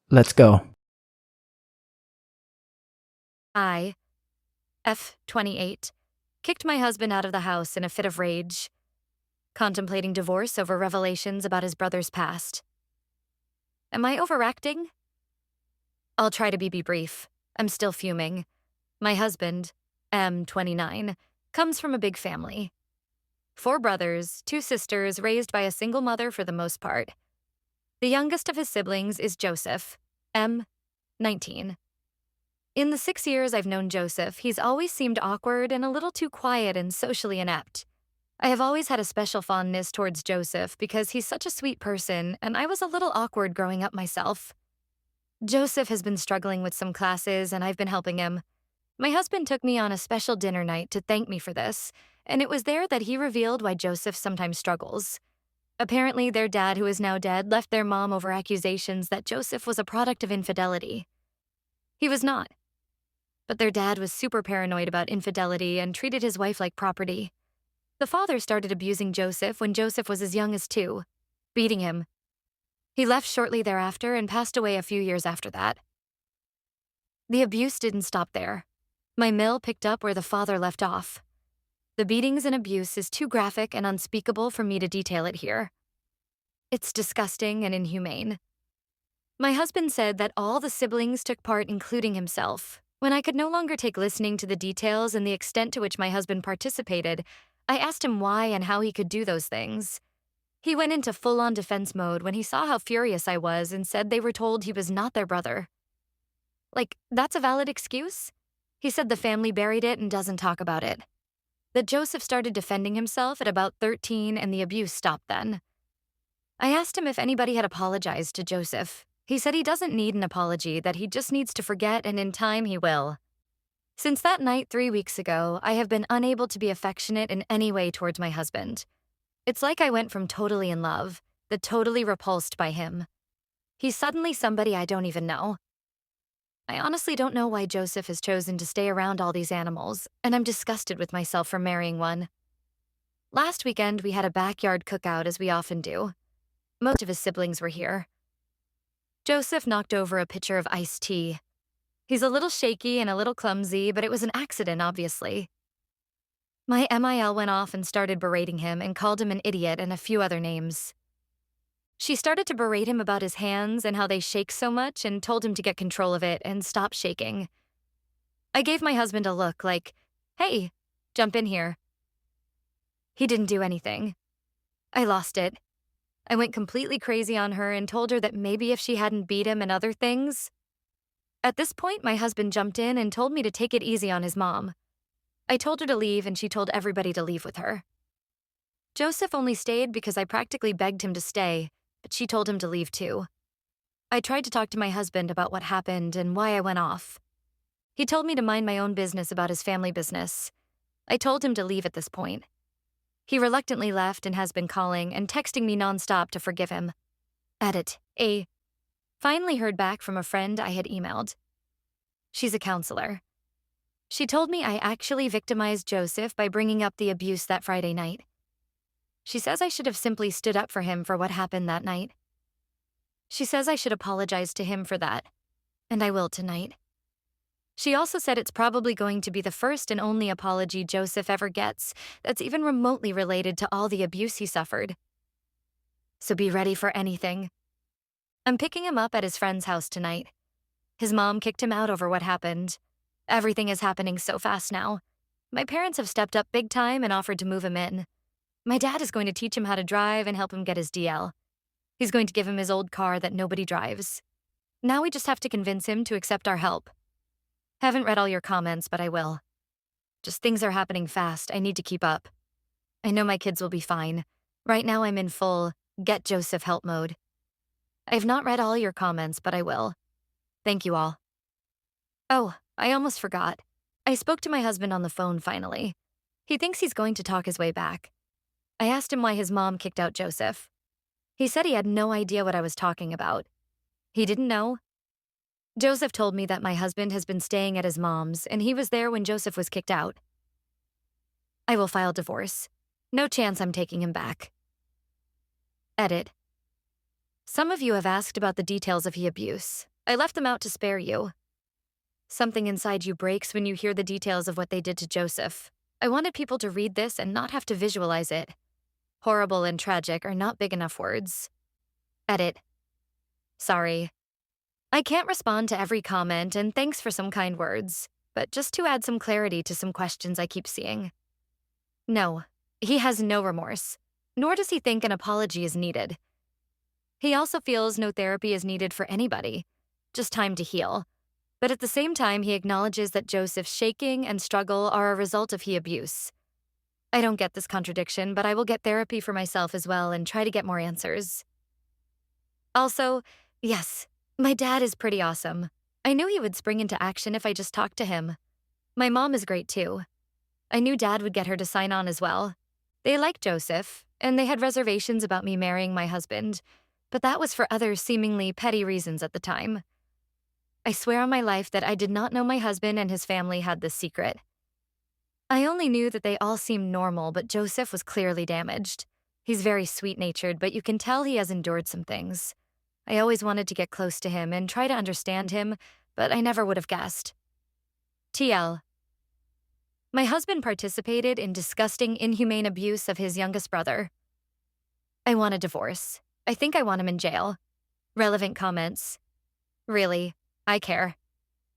Let's go. I, F28, kicked my husband out of the house in a fit of rage, contemplating divorce over revelations about his brother's past. Am I overreacting? I'll try to be brief. I'm still fuming. My husband, M29, comes from a big family. 4 brothers, 2 sisters, raised by a single mother for the most part. The youngest of his siblings is Joseph, M19. In the 6 years I've known Joseph, he's always seemed awkward and a little too quiet and socially inept. I have always had a special fondness towards Joseph because he's such a sweet person, and I was a little awkward growing up myself. Joseph has been struggling with some classes, and I've been helping him. My husband took me on a special dinner night to thank me for this, and it was there that he revealed why Joseph sometimes struggles. Apparently, their dad, who is now dead, left their mom over accusations that Joseph was a product of infidelity. He was not. But their dad was super paranoid about infidelity and treated his wife like property. The father started abusing Joseph when Joseph was as young as 2, beating him. He left shortly thereafter and passed away a few years after that. The abuse didn't stop there. My mill picked up where the father left off. The beatings and abuse is too graphic and unspeakable for me to detail it here. It's disgusting and inhumane. My husband said that all the siblings took part, including himself. When I could no longer take listening to the details and the extent to which my husband participated, I asked him why and how he could do those things. He went into full-on defense mode when he saw how furious I was and said they were told he was not their brother. Like, that's a valid excuse? He said the family buried it and doesn't talk about it. That Joseph started defending himself at about 13 and the abuse stopped then. I asked him if anybody had apologized to Joseph. He said he doesn't need an apology, that he just needs to forget, and in time he will. Since that night 3 weeks ago, I have been unable to be affectionate in any way towards my husband. It's like I went from totally in love to totally repulsed by him. He's suddenly somebody I don't even know. I honestly don't know why Joseph has chosen to stay around all these animals, and I'm disgusted with myself for marrying one. Last weekend, we had a backyard cookout, as we often do. Most of his siblings were here. Joseph knocked over a pitcher of iced tea. He's a little shaky and a little clumsy, but it was an accident, obviously. My MIL went off and started berating him and called him an idiot and a few other names. She started to berate him about his hands and how they shake so much and told him to get control of it and stop shaking. I gave my husband a look like, hey, jump in here. He didn't do anything. I lost it. I went completely crazy on her and told her that maybe if she hadn't beat him and other things. At this point, my husband jumped in and told me to take it easy on his mom. I told her to leave and she told everybody to leave with her. Joseph only stayed because I practically begged him to stay, but she told him to leave too. I tried to talk to my husband about what happened and why I went off. He told me to mind my own business about his family business. I told him to leave at this point. He reluctantly left and has been calling and texting me nonstop to forgive him. Edit. Finally heard back from a friend I had emailed. She's a counselor. She told me I actually victimized Joseph by bringing up the abuse that Friday night. She says I should have simply stood up for him for what happened that night. She says I should apologize to him for that, and I will tonight. She also said it's probably going to be the first and only apology Joseph ever gets that's even remotely related to all the abuse he suffered. So be ready for anything. I'm picking him up at his friend's house tonight. His mom kicked him out over what happened. Everything is happening so fast now. My parents have stepped up big time and offered to move him in. My dad is going to teach him how to drive and help him get his DL. He's going to give him his old car that nobody drives. Now we just have to convince him to accept our help. Haven't read all your comments, but I will. Just things are happening fast. I need to keep up. I know my kids will be fine. Right now I'm in full get Joseph help mode. I have not read all your comments, but I will. Thank you all. Oh, I almost forgot. I spoke to my husband on the phone finally. He thinks he's going to talk his way back. I asked him why his mom kicked out Joseph. He said he had no idea what I was talking about. He didn't know. Joseph told me that my husband has been staying at his mom's and he was there when Joseph was kicked out. I will file divorce. No chance I'm taking him back. Edit. Some of you have asked about the details of the abuse. I left them out to spare you. Something inside you breaks when you hear the details of what they did to Joseph. I wanted people to read this and not have to visualize it. Horrible and tragic are not big enough words. Edit. Sorry. I can't respond to every comment, and thanks for some kind words, but just to add some clarity to some questions I keep seeing. No, he has no remorse, nor does he think an apology is needed. He also feels no therapy is needed for anybody, just time to heal. But at the same time, he acknowledges that Joseph's shaking and struggle are a result of he abuse. I don't get this contradiction, but I will get therapy for myself as well and try to get more answers. Also, yes, my dad is pretty awesome. I knew he would spring into action if I just talked to him. My mom is great too. I knew Dad would get her to sign on as well. They like Joseph, and they had reservations about me marrying my husband, but that was for other seemingly petty reasons at the time. I swear on my life that I did not know my husband and his family had this secret. I only knew that they all seemed normal, but Joseph was clearly damaged. He's very sweet-natured, but you can tell he has endured some things. I always wanted to get close to him and try to understand him, but I never would have guessed. TL. My husband participated in disgusting, inhumane abuse of his youngest brother. I want a divorce. I think I want him in jail. Relevant comments. Really, I care.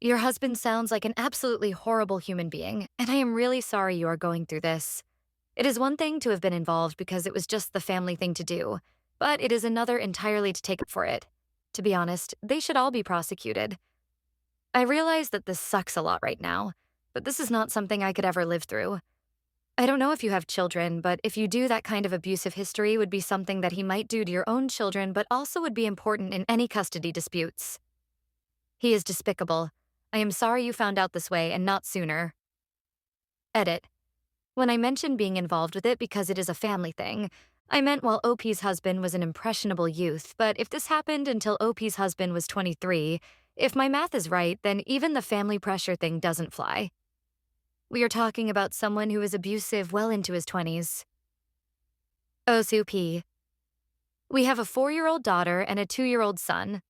Your husband sounds like an absolutely horrible human being, and I am really sorry you are going through this. It is one thing to have been involved because it was just the family thing to do, but it is another entirely to take up for it. To be honest, they should all be prosecuted. I realize that this sucks a lot right now, but this is not something I could ever live through. I don't know if you have children, but if you do, that kind of abusive history would be something that he might do to your own children, but also would be important in any custody disputes. He is despicable. I am sorry you found out this way and not sooner. Edit. When I mentioned being involved with it because it is a family thing, I meant while OP's husband was an impressionable youth, but if this happened until OP's husband was 23, if my math is right, then even the family pressure thing doesn't fly. We are talking about someone who is abusive well into his 20s. OSUP. We have a 4-year-old daughter and a 2-year-old son.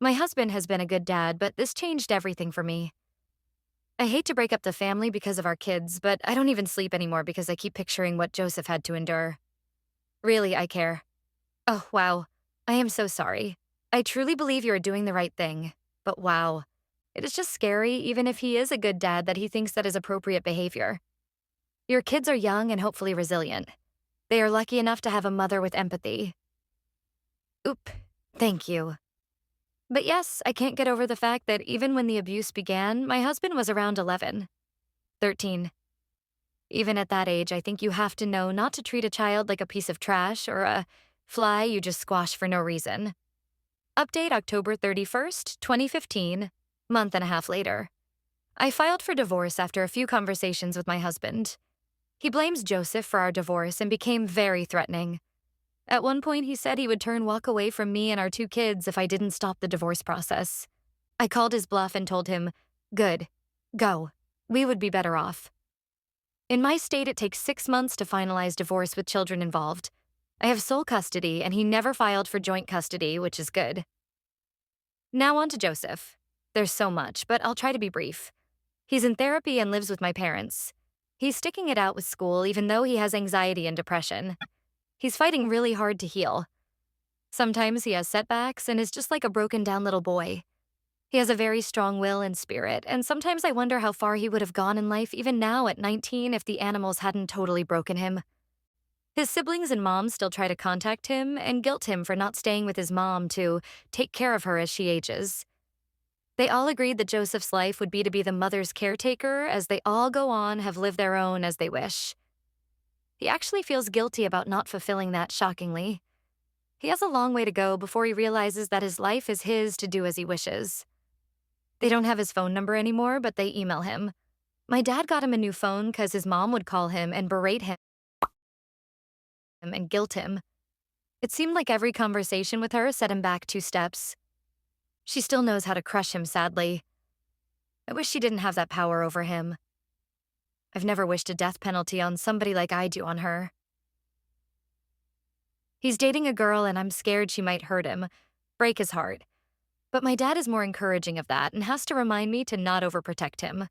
My husband has been a good dad, but this changed everything for me. I hate to break up the family because of our kids, but I don't even sleep anymore because I keep picturing what Joseph had to endure. Really, I care. Oh, wow. I am so sorry. I truly believe you are doing the right thing. But wow. It is just scary, even if he is a good dad, that he thinks that is appropriate behavior. Your kids are young and hopefully resilient. They are lucky enough to have a mother with empathy. Oop. Thank you. But yes, I can't get over the fact that even when the abuse began, my husband was around 11. 13. Even at that age, I think you have to know not to treat a child like a piece of trash or a fly you just squash for no reason. Update October 31st, 2015, month and a half later. I filed for divorce after a few conversations with my husband. He blames Joseph for our divorce and became very threatening. At one point, he said he would walk away from me and our 2 kids if I didn't stop the divorce process. I called his bluff and told him, "Good. Go. We would be better off." In my state, it takes 6 months to finalize divorce with children involved. I have sole custody, and he never filed for joint custody, which is good. Now on to Joseph. There's so much, but I'll try to be brief. He's in therapy and lives with my parents. He's sticking it out with school even though he has anxiety and depression. He's fighting really hard to heal. Sometimes he has setbacks and is just like a broken down little boy. He has a very strong will and spirit, and sometimes I wonder how far he would have gone in life even now at 19 if the animals hadn't totally broken him. His siblings and mom still try to contact him and guilt him for not staying with his mom to take care of her as she ages. They all agreed that Joseph's life would be to be the mother's caretaker as they all go on have lived their own as they wish. He actually feels guilty about not fulfilling that, shockingly. He has a long way to go before he realizes that his life is his to do as he wishes. They don't have his phone number anymore, but they email him. My dad got him a new phone because his mom would call him and berate him and guilt him. It seemed like every conversation with her set him back 2 steps. She still knows how to crush him, sadly. I wish she didn't have that power over him. I've never wished a death penalty on somebody like I do on her. He's dating a girl and I'm scared she might hurt him, break his heart. But my dad is more encouraging of that and has to remind me to not overprotect him.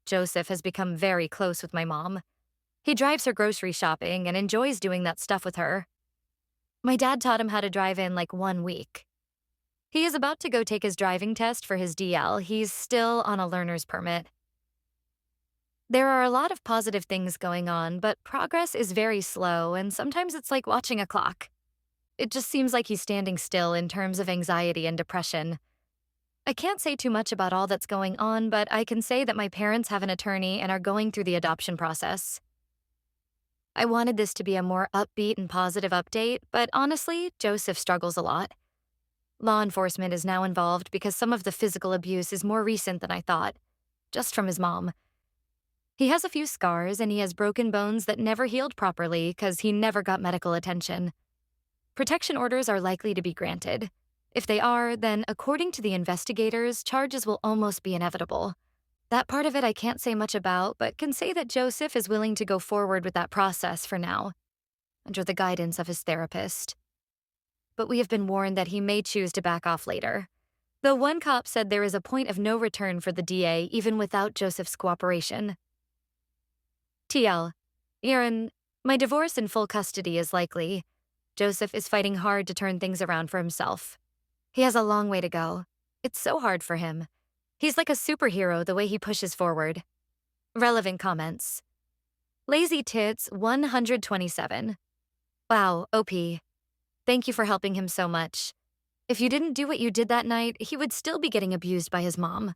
Joseph has become very close with my mom. He drives her grocery shopping and enjoys doing that stuff with her. My dad taught him how to drive in like 1 week. He is about to go take his driving test for his DL. He's still on a learner's permit. There are a lot of positive things going on, but progress is very slow, and sometimes it's like watching a clock. It just seems like he's standing still in terms of anxiety and depression. I can't say too much about all that's going on, but I can say that my parents have an attorney and are going through the adoption process. I wanted this to be a more upbeat and positive update, but honestly, Joseph struggles a lot. Law enforcement is now involved because some of the physical abuse is more recent than I thought, just from his mom. He has a few scars and he has broken bones that never healed properly because he never got medical attention. Protection orders are likely to be granted. If they are, then according to the investigators, charges will almost be inevitable. That part of it I can't say much about, but can say that Joseph is willing to go forward with that process for now, under the guidance of his therapist. But we have been warned that he may choose to back off later. Though one cop said there is a point of no return for the DA even without Joseph's cooperation. TL. Aaron, my divorce in full custody is likely. Joseph is fighting hard to turn things around for himself. He has a long way to go. It's so hard for him. He's like a superhero the way he pushes forward. Relevant comments. Lazy Tits 127. Wow, OP. Thank you for helping him so much. If you didn't do what you did that night, he would still be getting abused by his mom.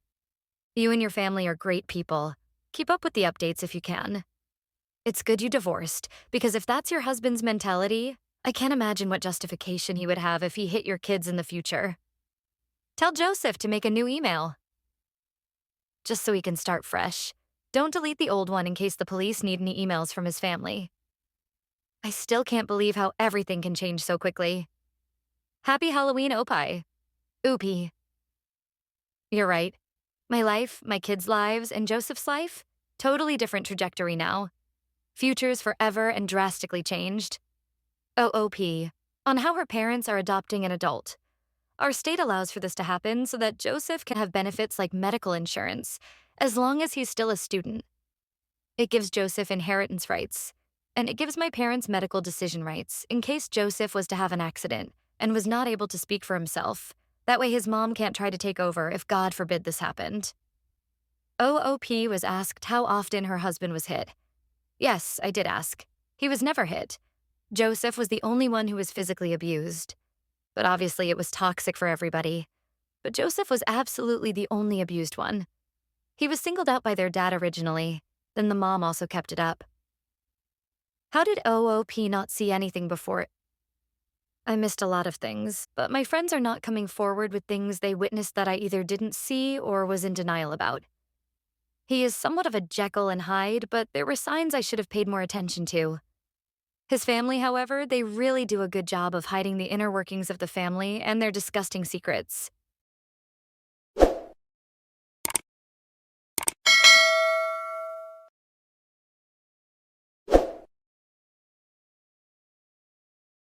You and your family are great people. Keep up with the updates if you can. It's good you divorced, because if that's your husband's mentality, I can't imagine what justification he would have if he hit your kids in the future. Tell Joseph to make a new email. Just so he can start fresh. Don't delete the old one in case the police need any emails from his family. I still can't believe how everything can change so quickly. Happy Halloween, Opie. Oopie. You're right. My life, my kids' lives, and Joseph's life, totally different trajectory now. Futures forever and drastically changed. OOP, on how her parents are adopting an adult. Our state allows for this to happen so that Joseph can have benefits like medical insurance, as long as he's still a student. It gives Joseph inheritance rights, and it gives my parents medical decision rights in case Joseph was to have an accident and was not able to speak for himself. That way his mom can't try to take over if God forbid this happened. OOP was asked how often her husband was hit. Yes, I did ask. He was never hit. Joseph was the only one who was physically abused. But obviously it was toxic for everybody. But Joseph was absolutely the only abused one. He was singled out by their dad originally, then the mom also kept it up. How did OOP not see anything before it? I missed a lot of things, but my friends are not coming forward with things they witnessed that I either didn't see or was in denial about. He is somewhat of a Jekyll and Hyde, but there were signs I should have paid more attention to. His family, however, they really do a good job of hiding the inner workings of the family and their disgusting secrets.